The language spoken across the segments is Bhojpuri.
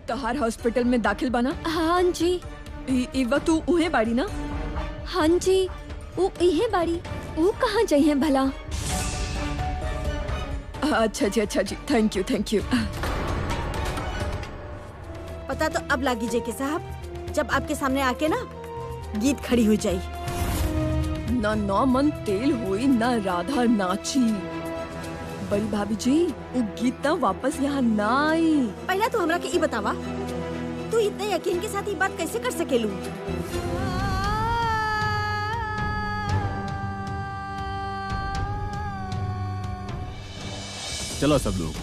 तहार हॉस्पिटल में दाखिल बाना? हाँ जी। ई वक्त तू उहे बाड़ी ना? हाँ जी, वो इहे बाड़ी। वो कहाँ जाइए भला? अच्छा जी, थैंक यू। पता तो अब लागी जे के साहब, जब आपके सामने आके ना गीत खड़ी हो जाई। ना मन तेल हुई ना राधा नाची। बड़ी भाभी जी, वो गीत ना वापस यहाँ ना आई। पहला तो हमरा के ई बतावा, तू इतने यकीन के साथ ये बात कैसे कर सकेलू? चला सब लोग,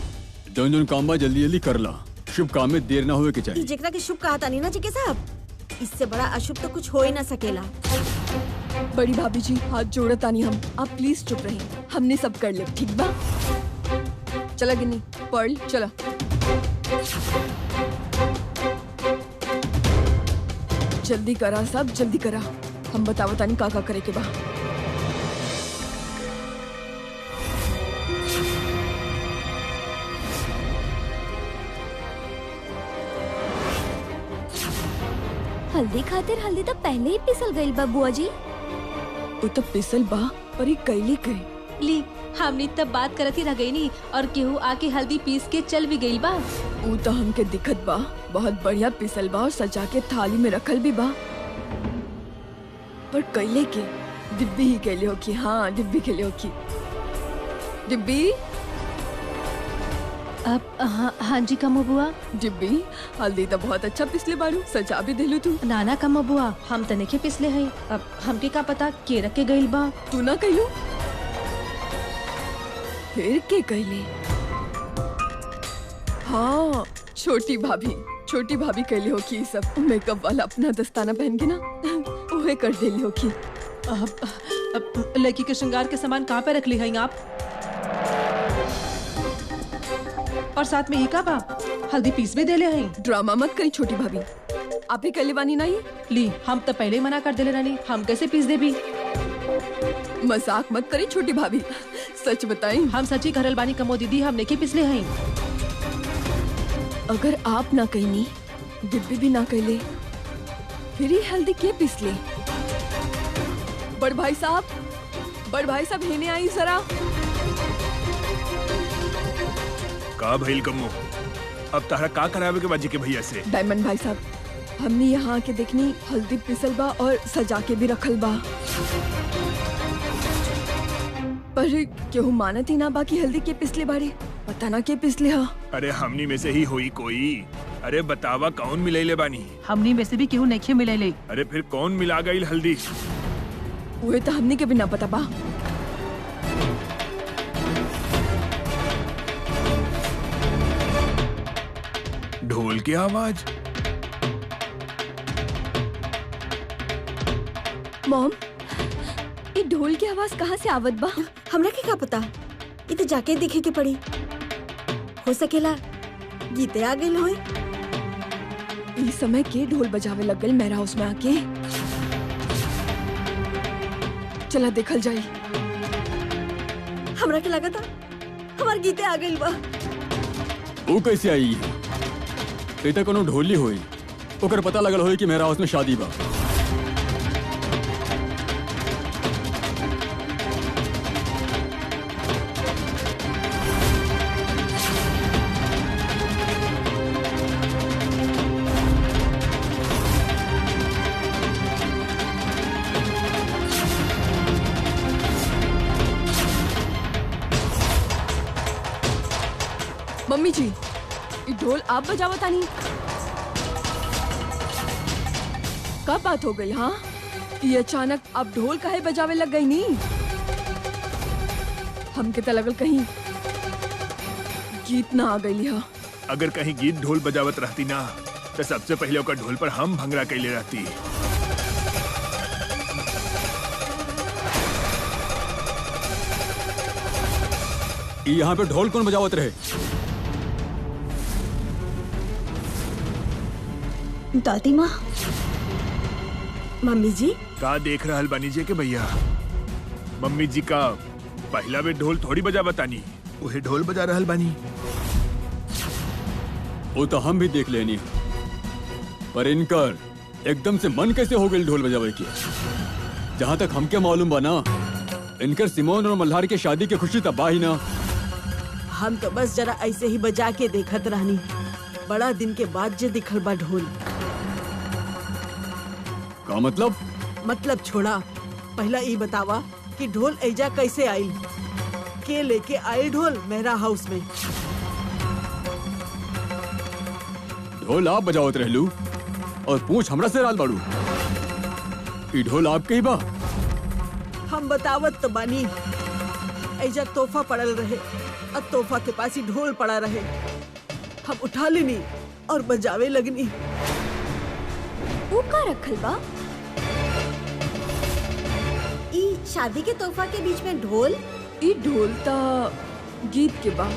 जौन काम बा जल्दी जल्दी कर ला। शुभ काम में देर ना होवे के ई चाहिए। जेकरा के शुभ कहा तानी ना जी के साहब, इससे बड़ा अशुभ तो कुछ हो ही ना सकेला। बड़ी भाभी जी, हाथ जोड़त आनी हम। आप प्लीज चुप रहिए, हमने सब कर ले, ठीक बा? चला गिन्नी, पर्ल चला। जल्दी करा सब, जल्दी करा। हम बतावतानी का करे के बा। हल्दी खातिर हल्दी तो पहले ही पिसल गई बा बुआ जी। वो तो पिसल बा, पर ये कैली गई। ली हमनी तब बात करत ही रह गई नी, और केहू आके हल्दी पीस के चल भी गई बा। वो तो हमके दिखत बा, बहुत बढ़िया पिसल बा और सजा के थाली में रखल भी बा। पर कैले के डिब्बी ही कैले हो की? हाँ, डिब्बी कैले हो की। डिब्बी अब हाँ जी कमो बुआ। डिब्बी, हल्दी तो बहुत अच्छा पिसले बारू, सजा भी दिलू तू। नाना कमो बुआ, हम तने के पिसले हैं। अब हमके का पता के रख के गइल बा। तू ना कहियो, फिर के कैले? हाँ, छोटी भाभी कैले हो की सब। मेकअप वाला अपना दस्ताना पहन के ना उहे कर देली हो की। अब लड़की के श्रृंगार के सामान कहाँ पे रख ली हैं आप? और साथ में ही का बा, हल्दी पीस भी देले हैं। ड्रामा मत करी छोटी भाभी, आप ही कैले बानी ना ये। ली हम तो पहले ही मना कर देले रानी, हम कैसे पीस दे भी? मजाक मत करी छोटी भाभी, सच बताई। हम सच्ची करल बानी कमो दीदी, हम नहीं पिसले हैं। अगर आप ना कहनी, डिब्बी भी ना कहले, फिर ही हल्दी के पिसले? बड़ भाई साहब हेने आई जरा। का भइल कम्मो? अब तारा का करावे के बाजी के भैया से? डायमंड भाई साहब, हमने यहाँ आके देखनी हल्दी पिसल बा और सजा के भी रखल बा, पर केहू मानत ही ना बा कि हल्दी के पिसले बारे। पता ना के पिसले हा। अरे हमनी में से ही होई कोई। अरे बतावा कौन मिलैले बानी? हमनी में से भी केहू नहीं मिलेले। अरे फिर कौन मिला गई हल्दी? उहे तो हमने के भी ना पता बा। ढोल की आवाज। मॉम, ये ढोल की आवाज कहाँ से आवत बा? हमरा के का पता, ये तो जाके देखे के पड़ी। हो सकेला गीते आ गई होए। इस समय के ढोल बजावे लग गए मेरा हाउस में आके। चला देखल जाई। हमरा के लगा था हमार गीते आ गई बा। वो कैसे आई? तो कोनो ढोली होई, ओकर पता लगल होई कि मेरा हाउस में शादी बा। मम्मी जी, ये ढोल आप बजावतानी? कब बात हो गई? हाँ, ये अचानक आप ढोल काहे बजावे लग गई नी? हमके तो लगल कहीं गीत ना आ गई हा। अगर कहीं गीत ढोल बजावत रहती ना, तो सबसे पहले ओकर ढोल पर हम भंगरा कैले रहती। यहाँ पे ढोल कौन बजावत रहे? दादी माँ। मम्मी जी का देख रहल बानी जे के भैया? मम्मी जी का पहला बे ढोल थोड़ी बजा बतानी, उहे ढोल बजा रहल बानी। वो तो हम भी देख लेनी, पर इनकर एकदम से मन कैसे हो गई ढोल बजावे की? जहाँ तक हमके मालूम बना, इनकर सिमोन और मल्हार के शादी की खुशी तबाह ही ना। हम तो बस जरा ऐसे ही बजा के देखत रहनी, बड़ा दिन के बाद जे दिखल बा ढोल। का मतलब? मतलब छोड़ा, पहला ये बतावा कि ढोल ऐजा कैसे आइल? के लेके आए ढोल मेहरा हाउस में? ढोल आप बजावत रहलू और पूछ हमरा से राल बाड़ू। ई ढोल आपके ही बा? हम बतावत तो बानी, ऐजा तोहफा पड़ल रहे और तोहफा के पास ही ढोल पड़ा रहे। हम उठा लेनी और बजावे लगनी। वो का रखल बा? ई शादी के तोहफा के बीच में ढोल? ई ढोल ता गीत के बा।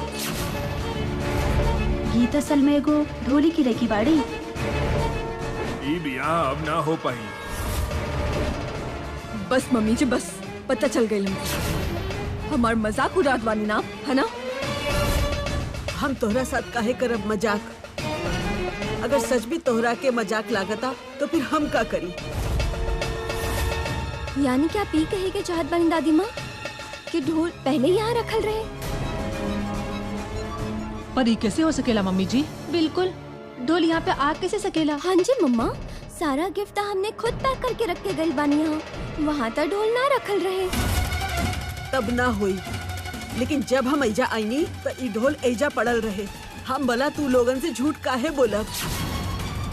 गीत असल में एगो ढोली की लगी बाड़ी। ई बियाह अब ना हो पाई। बस मम्मी जी बस, पता चल गई हमको। हमार मजाक उड़ात बानी ना, है ना? हम तोहरा साथ काहे करब मजाक? अगर सच भी तोहरा के मजाक लागता तो फिर हम का करी? यानी कि आप ये कहे के चाहत बानी दादी माँ कि ढोल पहले यहाँ रखल रहे? पर ये कैसे हो सकेला मम्मी जी? बिल्कुल, ढोल यहाँ पे आ कैसे सकेला? हाँ जी मम्मा, सारा गिफ्ट हमने खुद पैक करके रख के गई बानी यहाँ। वहाँ तक ढोल ना रखल रहे। तब ना हुई, लेकिन जब हम ऐजा आईनी तो ई ढोल ऐजा पड़ल रहे। हम भला तू लोगन से झूठ काहे बोलब?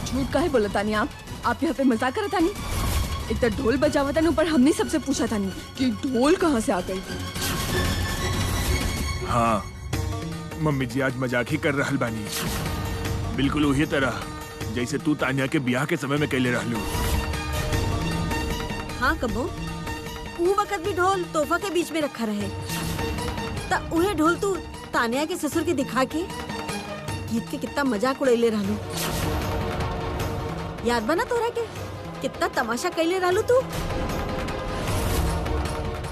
झूठ काहे बोला तानी आप? आप यहाँ पे मजाक करत तानी? एक तो ढोल बजावत तानी, ऊपर हमने सबसे पूछा तानी कि ढोल कहाँ से आ गई। हाँ, मम्मी जी आज मजाक ही कर रहल बानी, बिल्कुल वही तरह जैसे तू तानिया के ब्याह के समय में कैले रहलू। हाँ कबो, ऊ वक्त भी ढोल तोहफा के बीच में रखा रहे। ता उहे ढोल तू तानिया के ससुर के दिखा के गीत के कितना मजाक उड़ैले रहलू। याद बना तोरा के कितना तमाशा कैले रहलू तू?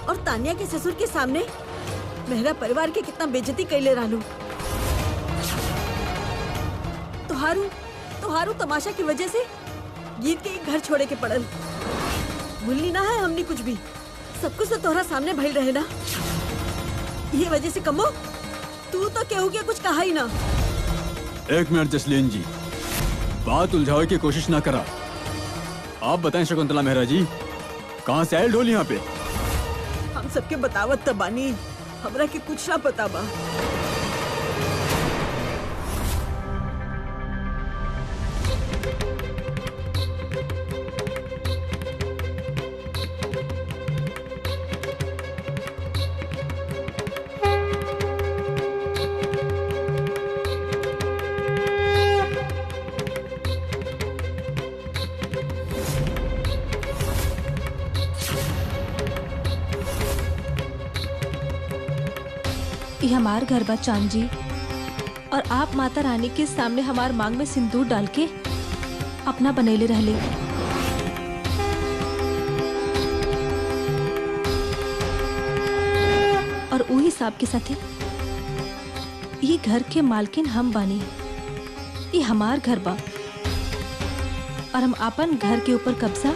और तानिया के ससुर के सामने मेहरा परिवार के कितना बेइज्जती कैले रहलू। तुहारू तमाशा की वजह से गीत के एक घर छोड़े के पड़ल। भूलनी ना है हमने कुछ भी, सब कुछ तो तोहरा सामने भइल रहे ना। ये वजह से कमो तू तो केहू के कुछ कहा ही ना। एक मिनट जसलीन जी, बात उलझावे की कोशिश ना करा। आप बताएं शकुंतला मेहरा जी, कहाँ से आयल ढोल यहाँ पे? हम सबके बतावत तबानी, हमरा के कुछ ना पता बा। ये हमार घर बा चांद जी, और आप माता रानी के सामने हमार मांग में सिंदूर डाल के अपना बनेले रहले। और वही हिसाब के साथे ये घर के मालकिन हम बानी। ये हमार घर बा और हम अपन घर के ऊपर कब्जा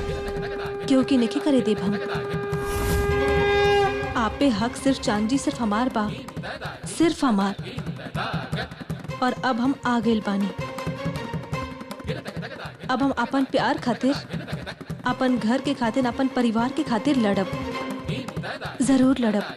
क्योंकि नहीं करे देब हम। आप पे हक सिर्फ चांद जी, सिर्फ हमार बा, सिर्फ हमार। और अब हम आ गए बानी। अब हम अपन प्यार खातिर, अपन घर के खातिर, अपन परिवार के खातिर लड़ब, जरूर लड़ब।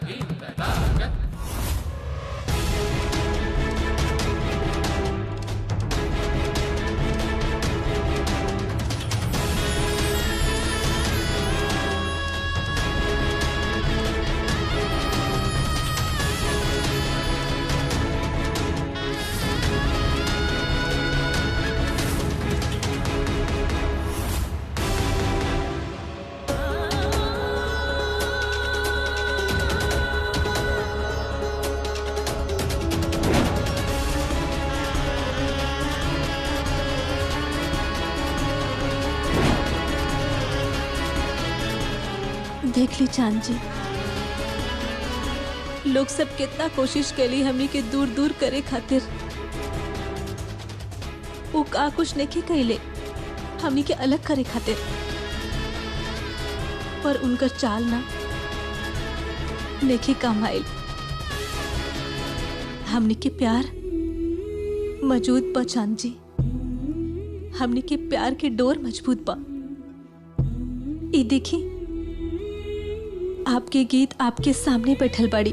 देख ली चांद जी, लोग सब कितना कोशिश कैली हमनी के दूर दूर करे खातिर, वो का कुछ नहीं कहले हमनी के अलग करे खातिर, पर उनकर चाल ना नेकी काम आइल। हमनी के प्यार मौजूद बा चांद जी, हमनी के प्यार के डोर मजबूत बा। ई देखी आपके गीत आपके सामने बैठल बाड़ी,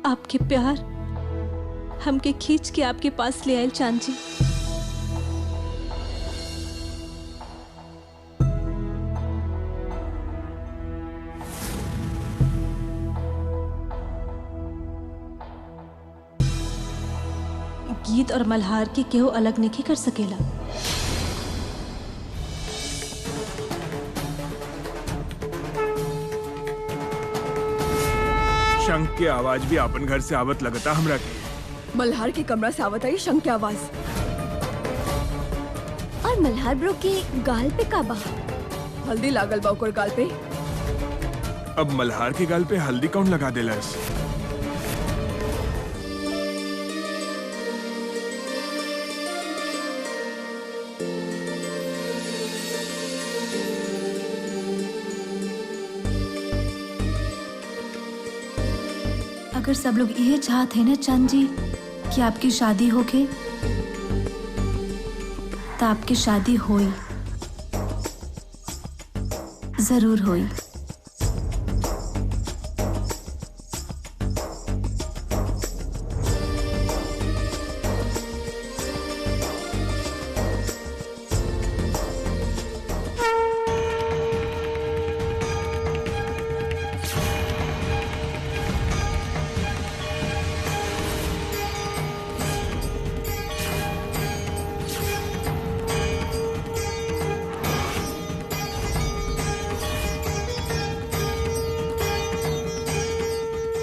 आपके प्यार हमके खींच के आपके पास ले आयल चांद जी। गीत और मल्हार के केहू अलग नहीं कर सकेला। शंख के आवाज भी अपन घर से आवत लगता हमरा के। मल्हार के कमरा से आवत आई शंख की आवाज। और मल्हार ब्रो के गाल पे का बा? हल्दी लागल बा ओकर गाल पे। अब मल्हार के गाल पे हल्दी कौन लगा देलस? अगर सब लोग ये चाहते हैं ना चांद जी कि आपकी शादी होके, तो आपकी शादी होई, जरूर होई।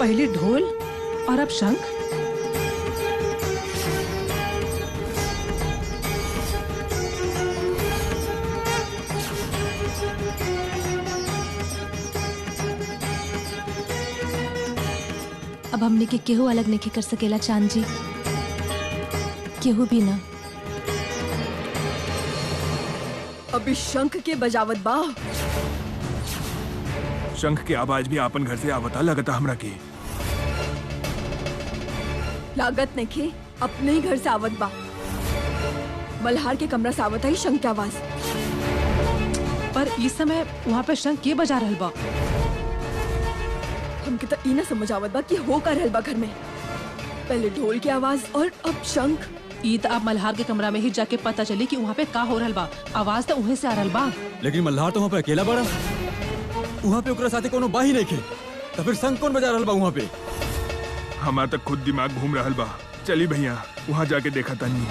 पहले ढोल और अब शंख। अब हमने के केहू अलग नहीं कर सकेला चांद जी, केहू भी ना। अभी शंख के बजावत बा। शंख की आवाज भी अपन घर से आवता लगता हमरा के। लागत नहीं अपने ही घर से आवत बा। मल्हार के कमरा से आवत आई शंख की आवाज। पर इस समय वहाँ पे शंख के बजा रहल बा? हमके तो ई ना समझ आवत बा कि हो का रहल बा घर में। पहले ढोल की आवाज और अब शंख। ई तो आप मल्हार के कमरा में ही जाके पता चली कि वहाँ पे का हो रहल बा। आवाज तो उहे से आ रहल बा। लेकिन मल्हार तो वहाँ पे अकेला बड़ा, वहाँ पे ओकरा साथे कोनो बाही नहीं खे, तो फिर शंख कौन बजा रहल बा वहाँ पे? हमारा तक खुद दिमाग घूम रहल बा। चली भैया वहाँ जाके देखा तानी।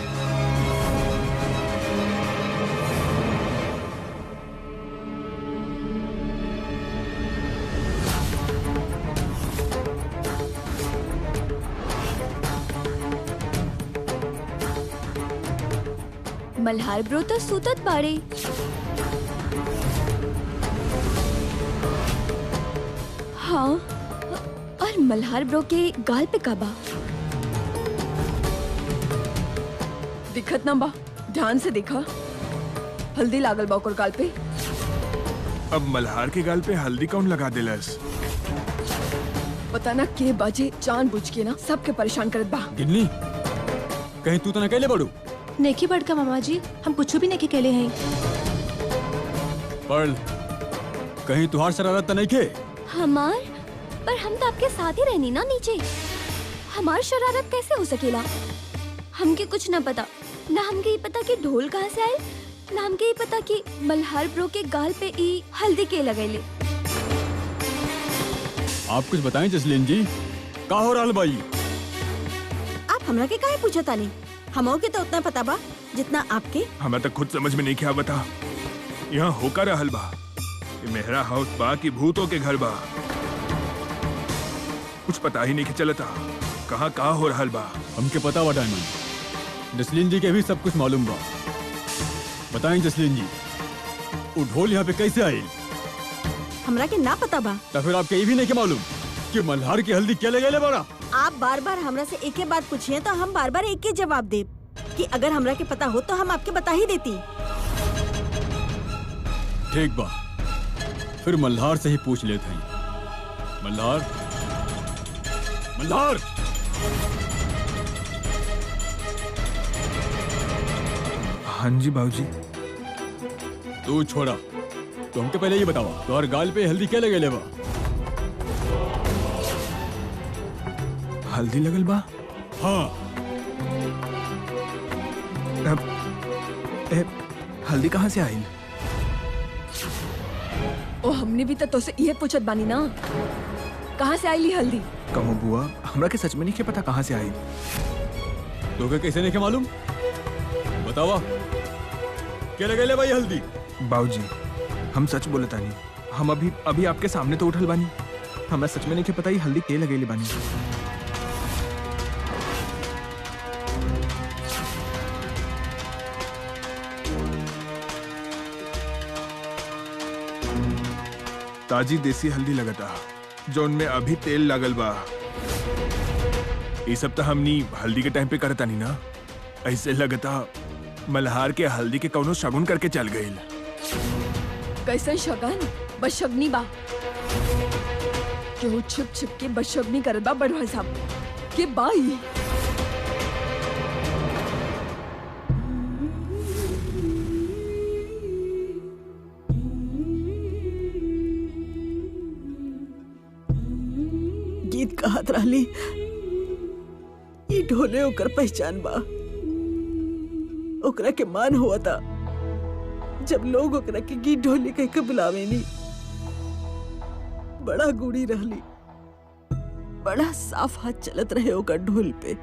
मल्हार ब्रो तो सुतत बाड़े। हाँ, और मल्हार ब्रो के गाल पे का बा? दिखत ना बा, ध्यान से देखा। हल्दी लागल बा ओकर गाल पे। अब मल्हार के गाल पे हल्दी कौन लगा देलस? पता ना के बाजे जानबूझ के ना सबके परेशान करत बा। गिन्नी, कहीं तू तो न अकेले बड़ू? नेकी बड़का मामा जी, हम कुछ भी नहीं केले हैं। पर्ल, कहीं तुहार शरारत तो नहीं खे? हमार? पर हम तो आपके साथ ही रहनी ना नीचे। हमार शरारत कैसे हो सकेला? हमके कुछ ना पता। ना हमके ये पता कि ढोल कहाँ से आए, ना हमके ये पता कि मल्हार ब्रो के गाल पे ई हल्दी के लगैले। आप कुछ बताएं जसलीन जी, का हो रहल बाई? आप हमरा के काहे पूछा तानी? हमो के तो उतना पता बा जितना आपके। हमें तक खुद समझ में नहीं क्या बता। यहाँ होकर रहल बा, ये मेहरा हाउस बा कि भूतों के घर बा, कुछ पता ही नहीं कि चलता कहाँ कहाँ हो रहल बा। हमके पता बा डायमंड, जसलीन जी के भी सब कुछ मालूम बा। बताएं जसलीन जी, वो ढोल यहाँ पे कैसे आई? हमरा के ना पता बा। तो फिर आपके ये भी नहीं के मालूम कि मल्हार की हल्दी क्या लगे बड़ा? आप बार बार हमरा से एक ही बात पूछिए तो हम बार बार एक ही जवाब दे। कि अगर हमरा के पता हो तो हम आपके बता ही देती। ठीक बा, फिर मल्हार से ही पूछ लेते हैं। मल्हार, मल्हार! हाँ जी बाबूजी। तू छोड़ा, तो हमके पहले ये बतावा, तो हर गाल पे हल्दी क्या लगे बा? हल्दी लगल बा? हाँ। हल्दी कहाँ से आई? ओ हमने भी तो से ये पूछत बानी ना, कहाँ से आईली हल्दी? कहो बुआ, हमरा के सच में नहीं के पता कहाँ से आई। तो कैसे नहीं के मालूम? बतावा, क्या लगे भाई हल्दी? बाबूजी, हम सच बोले तानी, हम अभी आपके सामने तो उठल बानी। हमरा सच में नहीं के पता ही हल्दी के लगेली बानी। ताजी देसी हल्दी लगता, जौन में अभी तेल लागल बा। ये सब तो हमनी हल्दी के टाइम पे करता नहीं ना। ऐसे लगता मल्हार के हल्दी के कौनो शगुन करके चल गई। कैसन शगन? बशगनी बा। क्यों छुप छुप के बशगनी करत बा बड़वा साहब के बाई? गीत कहत रहली, ये ढोले ओकर पहचान बा। ओकरा के मान हुआ था जब लोग ओकरा के गीत ढोली कह के बुलावेनी। बड़ा गुड़ी रहली, बड़ा साफ हाथ चलत रहे ओकर ढोल पे।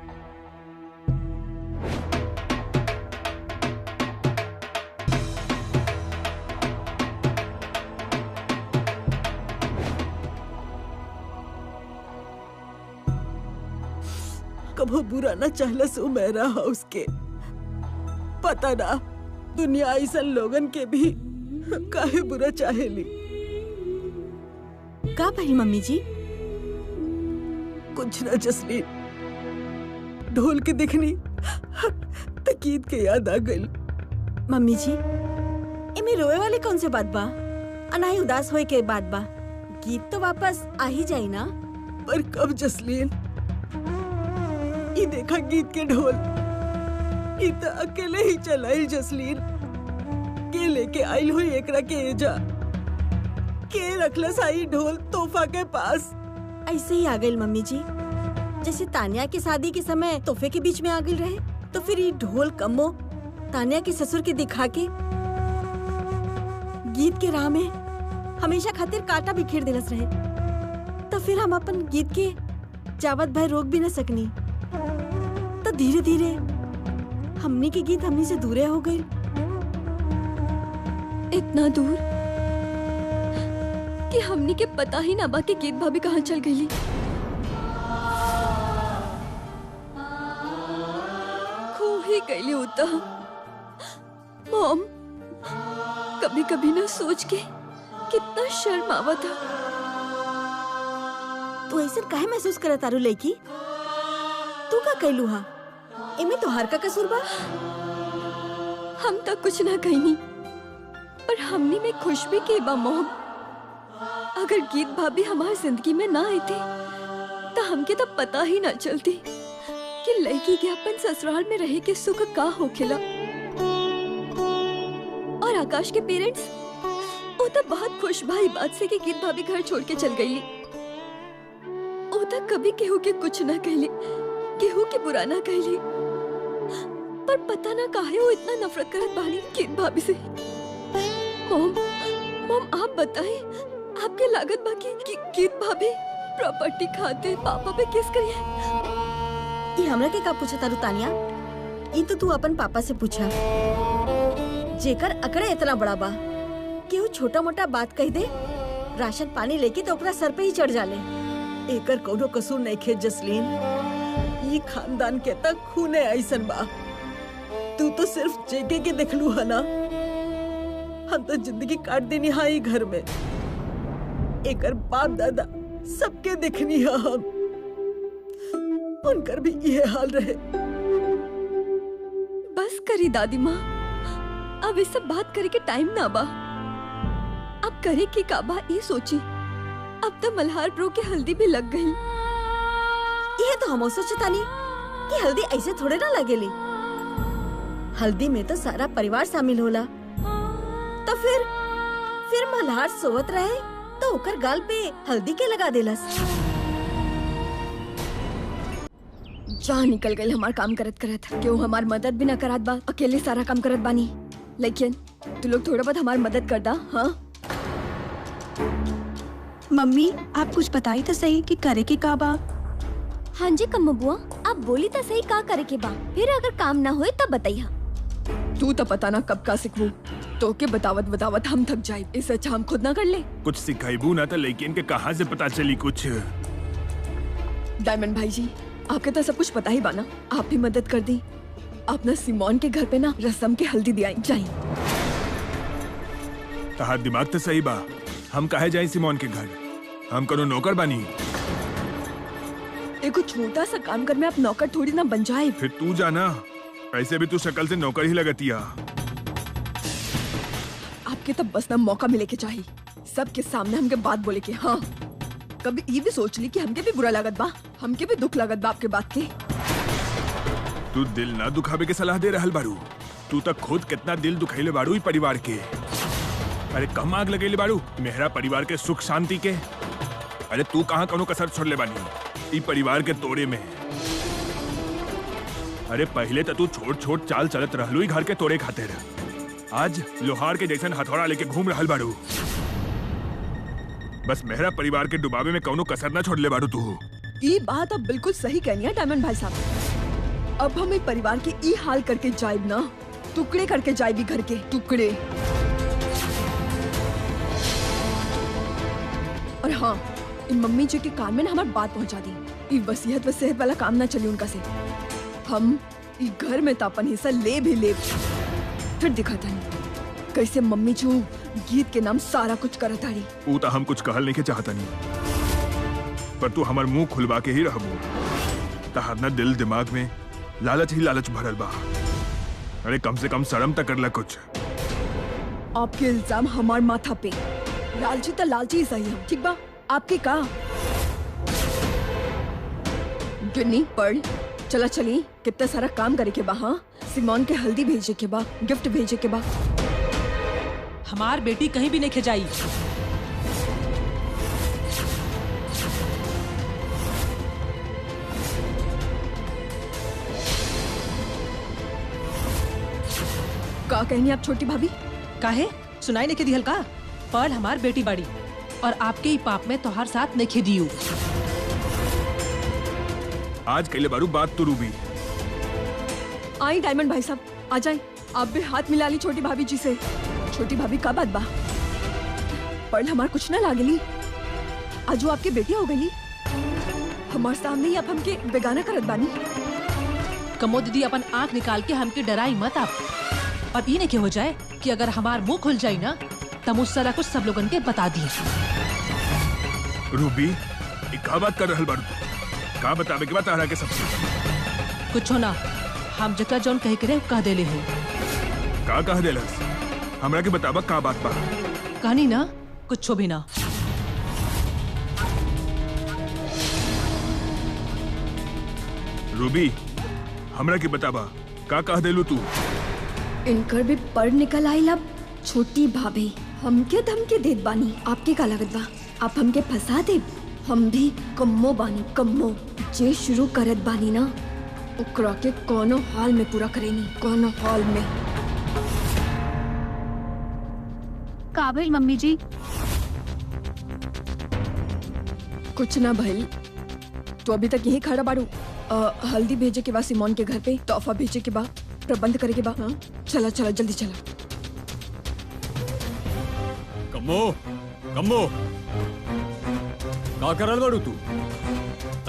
कभो बुरा न चाहलस उमेरा हाउस के। पता ना दुनिया ऐसा लोगन के भी काहे बुरा चाहेली। का भइल मम्मी जी? कुछ न जसलीन, ढोल के दिखनी तो गीत के याद आ गई। मम्मी जी, इमे रोए वाली कौन सी बात बा? अनाही उदास होए के बात बा। गीत तो वापस आ ही जाई ना। पर कब जसलीन? ये देखा गीत के ढोल, ये तो अकेले ही चलाई जसलीन। के लेके आइल हुई एकरा के एजा, के रखलस आई ढोल तोहफा के पास। ऐसे ही आ गई मम्मी जी, जैसे तानिया की शादी के समय तोहफे के बीच में आ गई रहे। तो फिर ये ढोल कम्मो तानिया के ससुर के दिखा के गीत के राह में हमेशा खातिर कांटा बिखेर दिलस रहे। तो फिर हम अपन गीत के जावत भय रोक भी न सकनी। तो धीरे धीरे हमनी के गीत हमनी से दूरे हो गए। इतना दूर कि हमनी के पता ही ना बा कि गीत भाभी कहाँ चल गई। खो ही गई उता। मॉम, कभी कभी ना सोच के कितना शर्म आवा था। तू ऐसे काहे महसूस करत तारू लड़की? तू का कैलू हा? इमे तोहार का कसूर बा? हम तो कुछ ना कहनी, पर हमनी में खुश भी के बा मॉम। अगर गीत भाभी हमारी जिंदगी में ना आई थी तो हमके तो पता ही ना चलती कि लड़की के अपन ससुराल में रहे के सुख का हो खिला। और आकाश के पेरेंट्स वो तो बहुत खुश भाई बात से कि गीत भाभी घर छोड़ के चल गई। वो तो कभी केहू के कुछ ना कहली, केहू के बुरा ना कहली, पर पता ना काहे वो इतना नफरत करत बानी गीत भाभी से। मॉम आप बताएं, आपके लागत बाकी कि गीत भाभी प्रॉपर्टी खाते पापा पे केस करिए। ये हमरा के का पूछा तारू तानिया? ये तो तू अपन पापा से पूछा। जेकर अकड़े इतना बड़ा बा, केहू छोटा मोटा बात कह दे, राशन पानी लेके तो ओकरा सर पे ही चढ़ जाले। एकर कोनो कसूर नहीं खे जसलीन। ये खानदान के तक खूने ऐसन बा। तू तो सिर्फ जेके के देखलू है ना। हम तो जिंदगी काट देनी हाई घर में। एकर बाप दादा सबके देखनी है हम। उनकर भी ये हाल रहे। करी दादी माँ, अब इस सब बात करे के टाइम ना बा। अब करे की काबा ये सोची, अब तो मल्हार ब्रो के हल्दी भी लग गई। ये तो हम सोचतानी कि हल्दी ऐसे थोड़े ना लगेली। हल्दी में तो सारा परिवार शामिल होला। तो फिर मल्हार सोवत रहे तो ओकर गाल पे हल्दी के लगा देलस। जान निकल गई हमार काम करत करत। क्यों हमार मदद भी न करत बा, अकेले सारा काम करत बानी। लेकिन तू लोग थोड़ा बहुत हमार मदद कर दा। हाँ मम्मी आप कुछ बताई तो सही कि करे के का बा। हाँ जी कम्मो बुआ, आप बोली तो सही का करे के बा। फिर अगर काम ना होए तब बताइया। तू तो पता ना कब का सिखबू, तो के बतावत बतावत हम थक जाए। इससे अच्छा हम खुद ना कर ले। कुछ सिखाइबू ना तो लेकिन के कहाँ से पता चली कुछ। डायमंड भाई जी, आपके तो सब कुछ पता ही बाना। आप भी मदद कर दी। आप ना सिमोन के घर पे ना रसम के हल्दी दियाई जाई। तहार दिमाग तो सही बा। हम काहे जाए सिमोन के घर? हम करो नौकर बानी। एक छोटा सा काम कर में आप नौकर थोड़ी ना बन जाए। फिर तू जाना, ऐसे भी तू शक्ल से नौकर ही लगतिया। आपके तो बस ना मौका मिले के चाहिए सबके सामने हमके बात बोले के। हाँ कभी ये भी सोच ली कि हमके भी बुरा लागत बा, हमके भी दुख लागत बा आपके बात के। तू दिल ना दुखावे के सलाह दे रहल बारू। तू तक खुद कितना दिल दुखैले बारू ई परिवार के। अरे कम आग लगेले बारू मेहरा परिवार के सुख शांति के। अरे तू कहाँ कनो कसर छोड़ले बानी ई परिवार के तोड़े में। अरे पहले तो तू छोट छोट चाल चलत रहलू ही घर के तोड़े खातिर। आज लोहार के जैसन हथौड़ा लेके घूम रहल बारू। बस मेहरा परिवार के डुबावे में कौनो कसर ना छोड़ले बारू तू। ये बात अब बिल्कुल सही कहनी है डायमंड भाई साहब। अब हम एक परिवार के ई हाल करके जाइब ना, टुकड़े करके जाइबी घर के टुकड़े। और हाँ इन मम्मी जी के कान में ना हमारी बात पहुंचा दी। ये वसीयत वसीयत वाला काम ना चली उनका से। हम ई घर में तापन हिस्सा ले भी ले। फिर दिखा था कैसे मम्मी जी गीत के नाम सारा कुछ करत आड़ी। ऊ तो हम कुछ कहल नहीं के चाहता नहीं, पर तू हमार मुंह खुलवा के ही रहबू। तहार ना दिल दिमाग में लालच ही लालच भरल बा। अरे कम से कम शर्म तक करला कुछ। आपके इल्जाम हमार माथा पे। लालची तो लालची ही सही हम, ठीक बा? आपके का गिन्नी पढ़ चला चली। कितना सारा काम करे के बा। हाँ सिमोन के हल्दी भेजे के बा, गिफ्ट भेजे के बा। हमार बेटी कहीं भी नहीं खिंचाई। का कहनी आप छोटी भाभी? काहे सुनाई नहीं के दिहल का? पर हमार बेटी बड़ी और आपके ही पाप में तोहार साथ नहीं दियू। आज कैले बारू बात तो रूबी। आई डायमंड भाई साहब आ जाए। आप भी हाथ मिला ली छोटी भाभी जी से। छोटी भाभी का बात बा? पढ़ हमार कुछ ना लागेली। आज वो आपके बेटी हो गई। हमारे सामने ही आप हमके बेगाना करत बानी। कमो दीदी अपन आँख निकाल के हमके डराई मत आप। और ये नहीं के हो जाए कि अगर हमार मुंह खुल जाये ना तब उस सारा कुछ सब लोगन के बता दिए। रूबी ये का बात कर रहल बारू? का बतावे के बात आ रहा के सबसे? कुछ हो ना, हम जका जौन कहे के रहे कह देले हैं। का कह देलस? हमरा के बतावा का बात बा। कहानी ना कुछ भी ना। रूबी हमरा के बतावा का कह देलू तू? इनकर भी पढ़ निकल आई। लब छोटी भाभी हमके धमके देत बानी। आपके का लगत बा आप हमके फंसा दे? हम भी कम्मो बानी कम्मो। जे शुरू करत बानी ना ओकरा के कोनो हाल में पूरा करेनी, कोनो हाल में। का भइल मम्मी जी? कुछ ना भाई, तो अभी तक यही खड़ा बारू। हल्दी भेजे के बाद सिमोन के घर पे, तोहफा भेजे के बाद, प्रबंध करे के बाद। हाँ चला चला जल्दी चला। कम्मो कम्मो का करल बारू तू?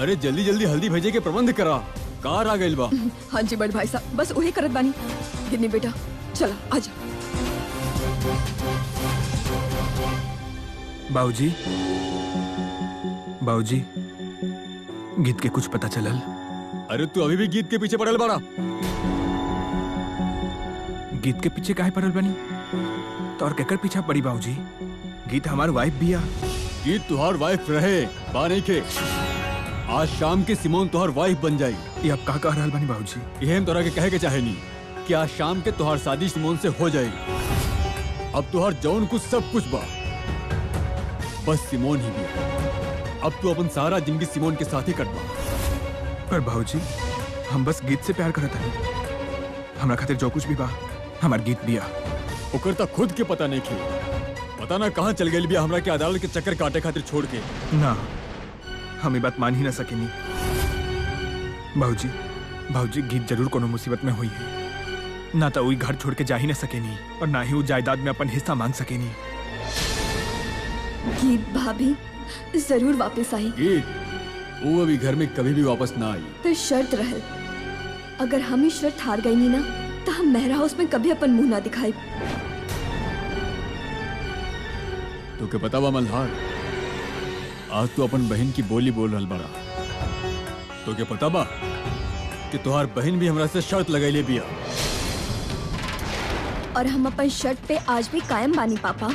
अरे जल्दी जल्दी हल्दी भेजे के प्रबंध करा। कार आ गइल बा। हाँ जी बड़ भाई साहब बस वही करत बानी। गिन्नी बेटा चला आजा। बाबूजी बाबूजी गीत के कुछ पता चलल? अरे तू अभी भी गीत के पीछे पड़ल बाड़ा। गीत के पीछे काहे पड़ल बनी? तो और केकर पीछा पड़ी बाबूजी? गीत हमार वाइफ बिया। गीत तुहार वाइफ रहे बाने के आज शाम के सिमोन तुहार वाइफ बन जाई। ये अब का कह रहल बनी बाबूजी? यह हम तोरा के कहे के चाहे नहीं कि आज शाम के तुहार शादी सिमोन से हो जाए। अब तुहार जौन कुछ सब कुछ बा बस सिमोन ही भी। अब तू अपन सारा जिंदगी सिमोन के साथ ही कटवा। पर बाबूजी हम बस गीत से प्यार करत हनी। हमरा खातिर जो कुछ भी बा हमार गीत बिया। ओकर तक खुद के पता नहीं खे। पता ना कहाँ चल गई बिया हमरा के अदालत के चक्कर काटे खातिर छोड़ के। ना हम ये बात मान ही ना सकेनी। बाबूजी बाबूजी गीत जरूर कोनो मुसीबत में हुई है। ना तो वही घर छोड़ के जा ही ना सकेनी और ना ही वो जायदाद में अपन हिस्सा मांग सकेनी। गीत भाभी जरूर वापस आई। गीत वो अभी घर में कभी भी वापस ना आई। फिर शर्त रहे, अगर हम ही शर्त हार गई नी ना तो हम मेहरा हाउस में कभी अपन मुंह ना दिखाई। तो के पता बा मल्हार, आज तू अपन बहन की बोली बोल रहल बड़ा। तो के पता बा कि तुहार बहन भी हमरा से शर्त लगैले बिया। और हम अपन शर्त पे आज भी कायम बानी पापा।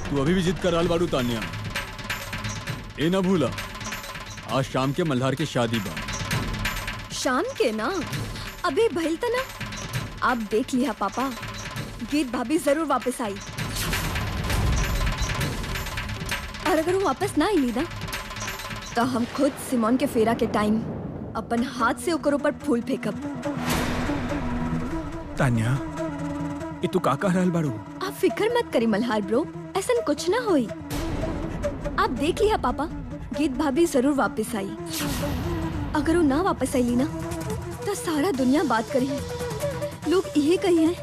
तू अभी भी जिद कर रहल बाड़ू तानिया। ए ना भूला आज शाम के मल्हार के शादी बा। शाम के ना अभी भइल त ना। आप देख लिया पापा, गीत भाभी जरूर वापस आई। और अगर वो वापस ना आई ना तो हम खुद सिमोन के फेरा के टाइम अपन हाथ से ओकर ऊपर फूल फेंकब। तान्या ये तू का कह रहल बाड़ू? आप फिक्र मत करी मल्हार ब्रो, ऐसा कुछ ना होई। आप देख लिया पापा, गीत भाभी जरूर वापस आई। अगर वो ना वापस आई ना तो सारा दुनिया बात करी। लोग यही कही है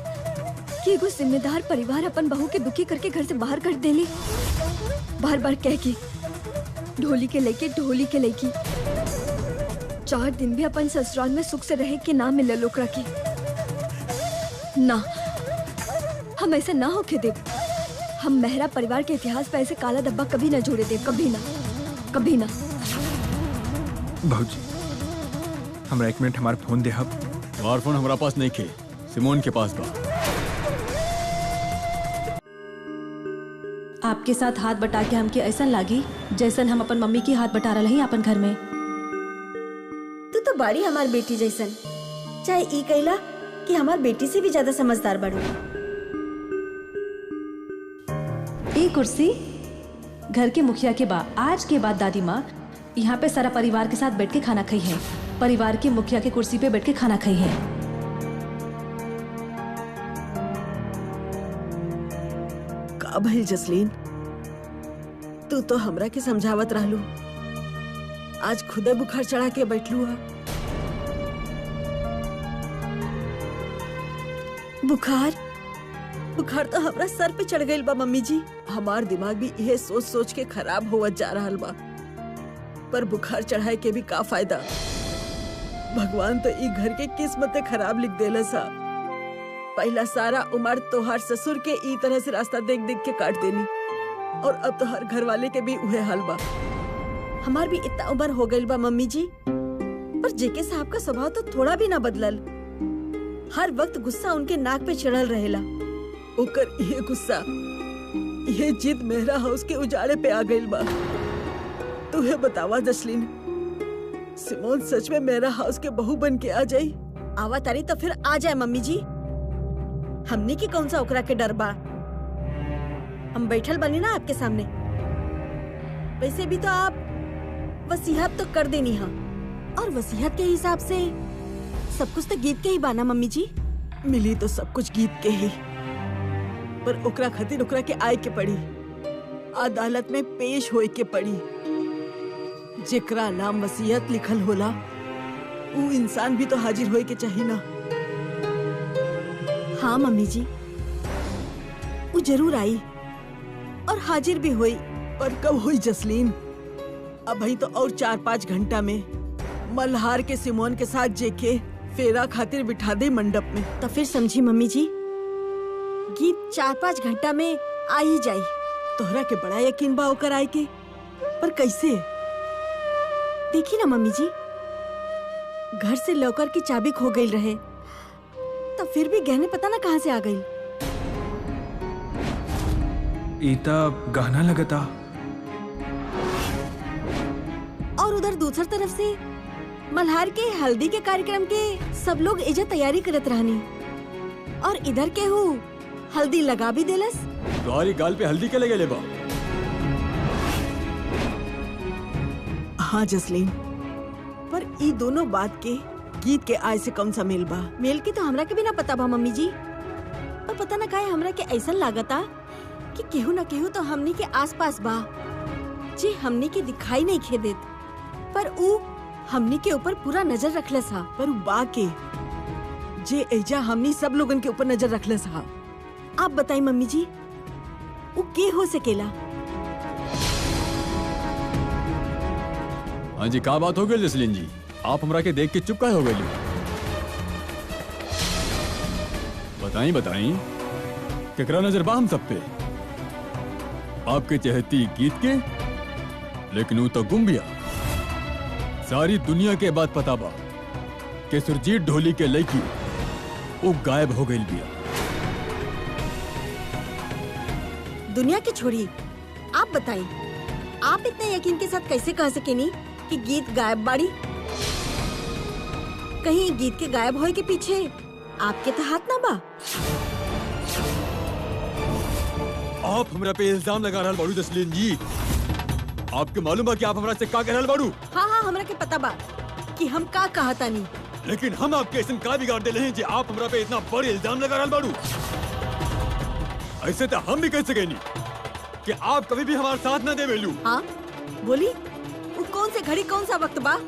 कि एगो जिम्मेदार परिवार अपन बहू के दुखी करके घर से बाहर कर देली। बार बार कह के ढोली के लेके 4 दिन भी अपन ससुराल में सुख से रहे के ना मिले लोकरा की। ना, हम ऐसा ना होके देव। हम मेहरा परिवार के इतिहास पे ऐसे काला धब्बा कभी ना जोड़े देव, कभी ना, कभी ना। बाबूजी हमरा 1 मिनट हमारा फोन दे। हब तुम्हारा फोन हमारा पास नहीं खे, सिमोन के पास बा। आपके साथ हाथ बटा के हमके ऐसा लागी जैसन हम अपन मम्मी की हाथ बटा रही अपन घर में। तू तो बाड़ी हमार बेटी जैसन, चाहे ई कहला कि हमार बेटी से भी ज्यादा समझदार बाड़ू। ये कुर्सी घर के मुखिया के बा। आज के बाद दादी माँ यहाँ पे सारा परिवार के साथ बैठ के खाना खाई है। परिवार के मुखिया के कुर्सी पे बैठ के खाना खाई है। का भइल जसलीन? तू तो हमरा के समझावत रहलू, आज खुदे बुखार चढ़ा के बैठलू है। बुखार तो हमरा सर पे चढ़ गइल बा मम्मी जी। हमार दिमाग भी यह सोच सोच के खराब होवत जा रहल बा। पर बुखार चढ़ाए के भी का फायदा? भगवान तो ई घर के किस्मतें खराब लिख देला सा। पहला सारा उम्र तोहार ससुर के ई तरह से रास्ता देख देख के काट देनी, और अब तो हर घर वाले के भी उहे हाल बा। हमार भी इतना उम्र हो गइल बा मम्मी जी, पर जेके साहब का स्वभाव तो थोड़ा भी ना बदलल। हर वक्त गुस्सा उनके नाक पे चढ़ल रहेला। ओकर ये गुस्सा, ये जिद मेहरा हाउस के उजाड़े पे आ गइल बा। तुहे बतावा जसलीन, सिमोन सच में मेरा हाउस के बहू बन के आ जाई? आवा तारी तो फिर आ जाए मम्मी जी। हमने की कौन सा ओकरा के डर बा? हम बैठल बनी ना आपके सामने। वैसे भी तो आप वसीयत तो कर देनी है, और वसीयत के हिसाब से सब कुछ तो गीत के ही बाना मम्मी जी। मिली तो सब कुछ गीत के ही, पर ओकरा खातिर ओकरा के आए के पड़ी, अदालत में पेश होए के पड़ी। जेकरा नाम वसीयत लिखल होला वो इंसान भी तो हाजिर होए के चाहिए ना। हाँ मम्मी जी, वो जरूर आई और हाजिर भी हुई। पर कब हुई जसलीन? अभी तो और 4-5 घंटा में मल्हार के सिमोन के साथ जेके फेरा खातिर बिठा दे मंडप में। तो फिर समझी मम्मी जी, गीत 4-5 घंटा में आ ही जाई। तोहरा के बड़ा यकीन बा ओकर आए के, पर कैसे? देखी ना मम्मी जी, घर से लॉकर की चाबी खो गई रहे, तब फिर भी गहने पता ना कहाँ से आ गई। ईता गाना लगता। और उधर दूसर तरफ से मल्हार के हल्दी के कार्यक्रम के सब लोग एजा तैयारी करत रहनी, और इधर के हूँ हल्दी लगा भी देलस। तुम्हारी गाल पे हल्दी के लगे ले बा? हाँ जसलीन, पर ई दोनों बात के गीत के आय से कौन सा मेल बा? मेल की तो हमरा के भी ना पता बा मम्मी जी, और पता ना काहे हमरा के ऐसा लागता कि केहू ना केहू तो हमनी के आसपास बा, जे हमनी के दिखाई नहीं खे देत, पर ऊ हमनी के ऊपर पूरा नजर रखलस हा। पर उ बा के जे एजा हमनी सब लोगन के ऊपर नजर रखलस हा। आप बताई मम्मी जी, ऊ के हो सकेला? हाँ जी, का बात हो गई जसलीन जी? आप हमरा के देख के चुप काहे हो गई? बताई बताई, केकरा नजर बा हम सब पे? आपके चहती गीत के, लेकिन ऊ तो गुम बिया। सारी दुनिया के बात पता बा कि सुरजीत ढोली के लड़की वो गायब हो गई बिया। दुनिया की छोड़ी, आप बताई, आप इतने यकीन के साथ कैसे कह सकेनी कि गीत गायब बाड़ी? कहीं गीत के गायब होए के पीछे आपके तो हाथ ना बा? आप हमरा पे इल्जाम लगा रहल बाड़ू जसलीन जी। आपके मालूम बा कि आप हमरा से का कह रहल बाड़ू? हाँ हाँ, हमरा के पता बा कि हम का कहता नहीं, लेकिन हम आपके ऐसा का बिगाड़ दे हैं जे आप हमरा पे इतना बड़ा इल्जाम लगा रहल बाड़ू? ऐसे तो हम भी कह सकेनी कि आप कभी भी हमारे साथ न दे बेलू। हाँ बोली, वो कौन से घड़ी कौन सा वक्त बा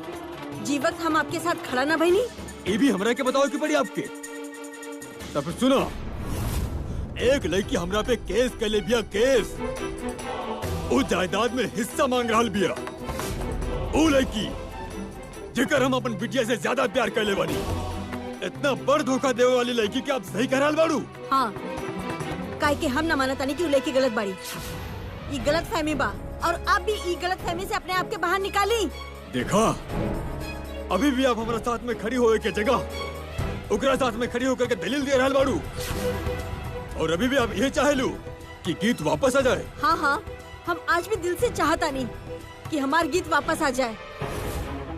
जी वक्त हम आपके साथ खड़ा ना बनी? ये भी हमरा के बताओ कि पड़ी आपके। तब फिर सुनो, एक लड़की हमरा पे केस कर ले बिया, केस। उस जायदाद में हिस्सा मांग रहा बिया। वो लड़की जेकर हम अपन बिटिया से ज्यादा प्यार कर ले बानी, इतना बड़ धोखा देने वाली लड़की के आप सही कह रहल बाड़ू? हाँ, काहे के हम न मानता नहीं कि वो लड़की गलत बाड़ी। ये गलत फहमी बा, और आप भी ये गलत फहमी से अपने आप के बाहर निकाली। देखा, अभी भी आप हमारा साथ में खड़ी होए के जगह ओकरा साथ में खड़ी होकर के दलील दे रहल बाड़ू, और अभी भी आप ये चाहे लो कि गीत वापस आ जाए। हाँ हाँ, हम आज भी दिल से चाहता नहीं कि हमार गीत वापस आ जाए।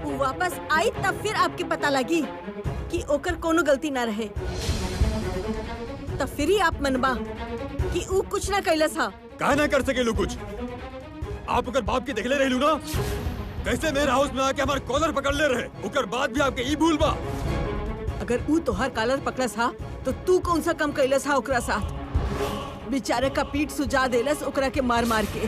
वो वापस आई तब फिर आपके पता लगी कि ओकर कोनो गलती ना रहे, तब फिर ही आप मनबा कि ऊ कुछ ना कैलस हा। काहे ना कर सके लो कुछ? आप अगर बाप के देखले रहलू ना, कैसे मेरे हाउस में आके हमारे कॉलर पकड़ ले रहे, उकर बाद भी आपके ई भूल बा। अगर ऊ तोहार कॉलर पकड़स हा तो तू कौन सा कम कैलस हा ओकरा साथ? बेचारे का पीठ सुजा देलस ओकरा के मार मार के।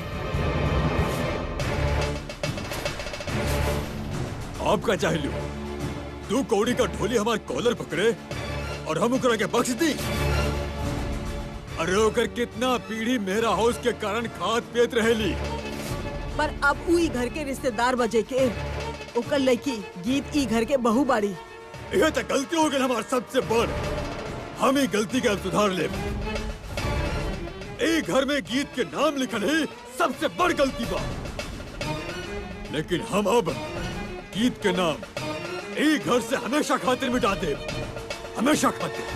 आपका चाहे लो, तू कौड़ी का ढोली हमारे कॉलर पकड़े और हम ओकरा के बख्श दी। अरे ओकर कितना पीढ़ी मेरा हाउस के कारण खाद पेत रहेली। पर अब ऊ ई घर के रिश्तेदार बजे के, ओकर लड़की गीत ई घर के बहू बाड़ी। यह तो गलती हो गई हमारे सबसे बड़। हम ही गलती के सुधार ले। एक घर में गीत के नाम लिखल है सबसे बड़ गलती बा, लेकिन हम अब गीत के नाम एक घर से हमेशा खातिर मिटा दे, हमेशा खातिर।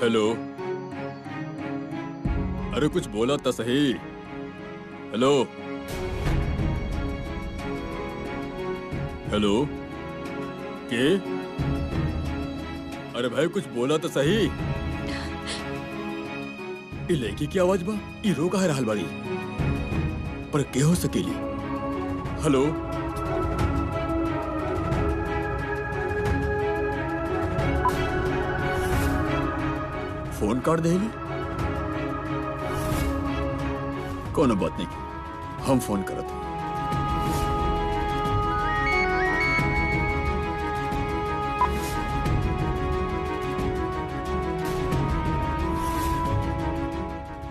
हेलो, अरे कुछ बोला तो सही। हेलो हेलो, के? अरे भाई कुछ बोला तो सही। ई लड़की की आवाज बा, ई रो काहे रहल बाड़ी? पर के हो सकेली? हेलो, फोन काट देली? कोनो बात नहीं, हम फोन करत।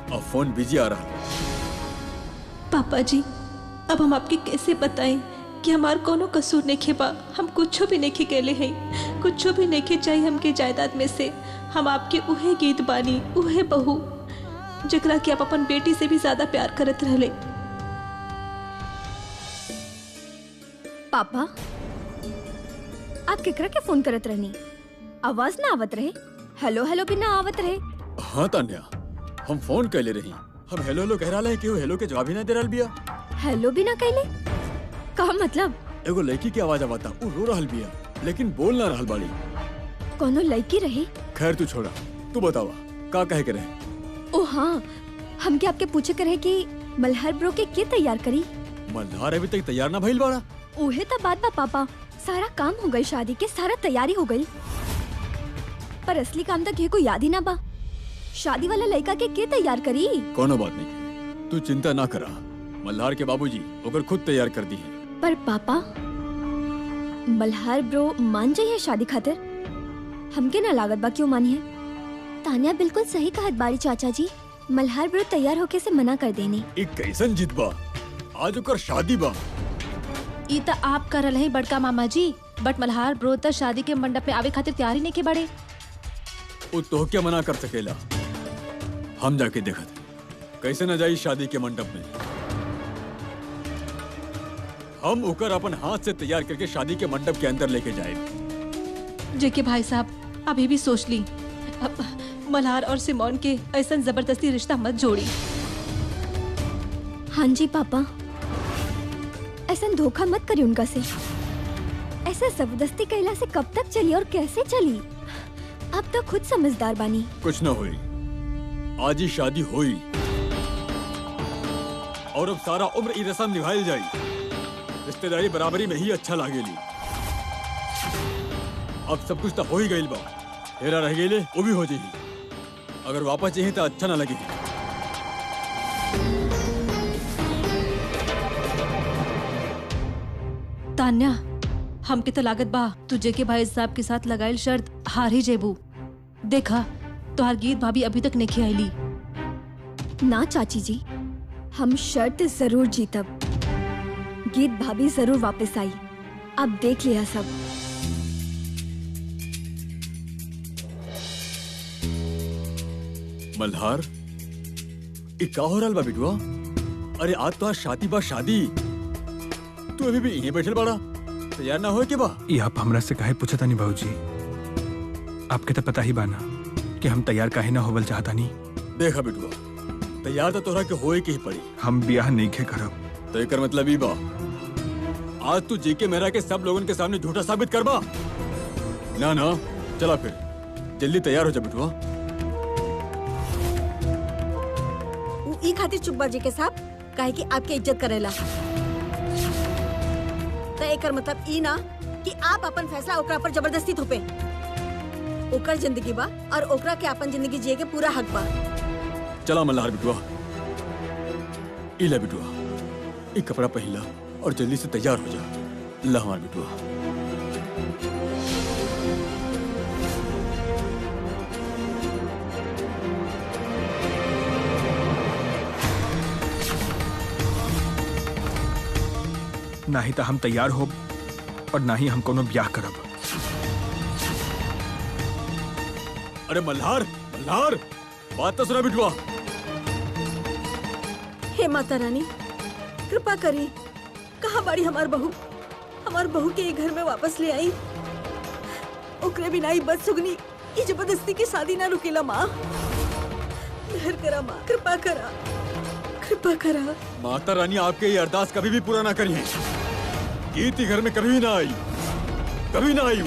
अब फोन बिजी आ रहा है। पापा जी, अब हम आपके कैसे बताएं कि हमार कोनो कसूर नहीं बा, हम कुछ भी नहीं केले हैं, कुछ भी नहीं चाहिए हमके जायदाद में से। हम आपके उहे गीत बानी, उहे बहू जकरा कि आप अपन बेटी से भी ज्यादा प्यार करत रहले। पापा आप केकरा के फोन करत रहनी? आवाज ना आवत रहे, हेलो हेलो भी ना आवत रहे। हाँ तान्या, हम फोन कैले रही, हम हेलो हेलो कह रहा है कि वो हेलो के जवाब ही ना दे रहल बिया। हेलो भी ना कैले का मतलब? एगो लड़की की आवाज आवता, वो रो रहल बिया लेकिन बोल ना रहल बाड़ी। कोनो लड़की रही? खैर तू छोड़ा, तू बतावा का कहे के रहे? ओ हाँ, हम क्या आपके पूछे करे कि मल्हार ब्रो के तैयार करी? मल्हार अभी तक तैयार ना भइल बाड़ा। ओहे तो बात बा पापा, सारा काम हो गई, शादी के सारा तैयारी हो गई, पर असली काम तक ये को याद ही ना बा। शादी वाला लड़का के तैयार करी? कोनो बात नहीं, तू चिंता ना करा, मल्हार के बाबूजी ओकर खुद तैयार कर दी है। पर पापा मल्हार ब्रो मान जाइए शादी खातिर? हमके ना लागत बा क्यों मानी है। तान्या बिल्कुल सही कहत बाड़ी चाचा जी, मल्हार ब्रो तैयार होके से मना कर देनी। एक कैसन जिद बा, आज ओकर शादी बा। ई त आप करल है बड़का मामा जी, बट मल्हार ब्रो त शादी के मंडप में आवे खातिर तैयार ही नहीं के बड़े। वो तो क्या मना कर सकेला, हम जाके देखत कैसे न जाई शादी के मंडप में। हम ओकर अपन हाथ से तैयार करके शादी के मंडप के अंदर लेके जाए। जेके भाई साहब अभी भी सोच ली, अब मल्हार और सिमोन के ऐसा जबरदस्ती रिश्ता मत जोड़ी। हाँ जी पापा, ऐसा धोखा मत करिए उनका से। ऐसा जबरदस्ती कहला से कब तक चली और कैसे चली? अब तो खुद समझदार बानी। कुछ न हुई, आज ही शादी हुई और अब सारा उम्र ई रस्म निभाई जाई। रिश्तेदारी बराबरी में ही अच्छा लागेली। अब सब कुछ तो हो ही गइल बा, हेरा रह गइले वो भी हो जाई। अगर वापस चाहिए तो अच्छा ना लगेगी। तान्या, हमके तो लागत बा तुझे के भाई साहब के साथ लगाइल शर्त हार ही जेबू। देखा तोहार गीत भाभी अभी तक नहीं आईली। ना चाची जी, हम शर्त जरूर जीतब, गीत भाभी जरूर वापस आई। अब देख लिया सब। मल्हार, ई का हो रहल बा बिटुआ? अरे आज तो आज शादी बा, शादी। तू अभी भी यहीं बैठल बाड़ा, तैयार ना हो के बा? ये आप हमरा से काहे पूछता नहीं बाबूजी? आपके तो पता ही बाना कि हम तैयार काहे ना होवल चाहता नहीं। देखा बिटुआ, तैयार तो तोरा के होए के ही पड़ी। हम ब्याह नहीं के करब। तो एकर मतलब ई बा आज तू जेके मेरा के सब लोगन के सामने झूठा साबित करबा? ना ना, चला फिर जल्दी तैयार हो जा बिटुआ। ई खातिर चुप बाजी के साहब, काहे कि आपके इज्जत करेला। तो एकर मतलब ई ना कि आप अपन फैसला ओकरा पर जबरदस्ती थोपे। ओकर जिंदगी बा और ओकरा के अपन जिंदगी जिए के पूरा हक बा। चला मल्हार बिटुआ, ई ले बिटुआ, ई कपड़ा पहला और जल्दी से तैयार हो जा। ला हमार बिटुआ। ना ही तो हम तैयार हो और ना ही हम कोनो ब्याह करब। अरे मल्हार, मल्हार, बात तो सुना बिटुआ। हे माता रानी, कृपा करी, कहाँ बाड़ी हमार बहू? हमार बहू के ये घर में वापस ले आई। ओकरे बिना ही बदसुगनी ये जबरदस्ती की शादी ना रुकेला। माँ मेहर करा, माँ कृपा करा, कृपा करा। माता रानी आपके ये अरदास कभी भी पूरा ना करिए। गीत घर में कभी ना आई, कभी ना आई।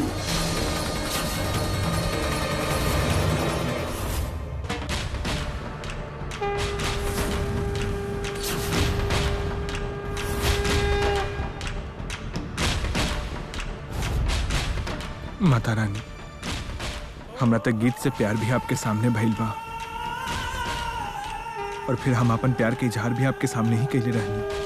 माता रानी, हमरा तक गीत से प्यार भी आपके सामने भइल बा और फिर हम अपन प्यार के इजहार भी आपके सामने ही कैले रहनी।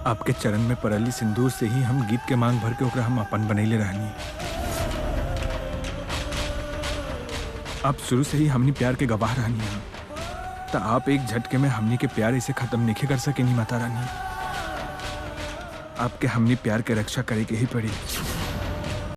आपके चरण में परली सिंदूर से ही हम गीत के मांग भर के ओकरा हम अपन बनैले रहनी। आप शुरू से ही हमनी प्यार के गवाह रहनी है, तो आप एक झटके में हमनी के प्यार इसे खत्म नहीं कर सके नहीं माता रानी। आपके हमनी प्यार के रक्षा करे के ही पड़ी।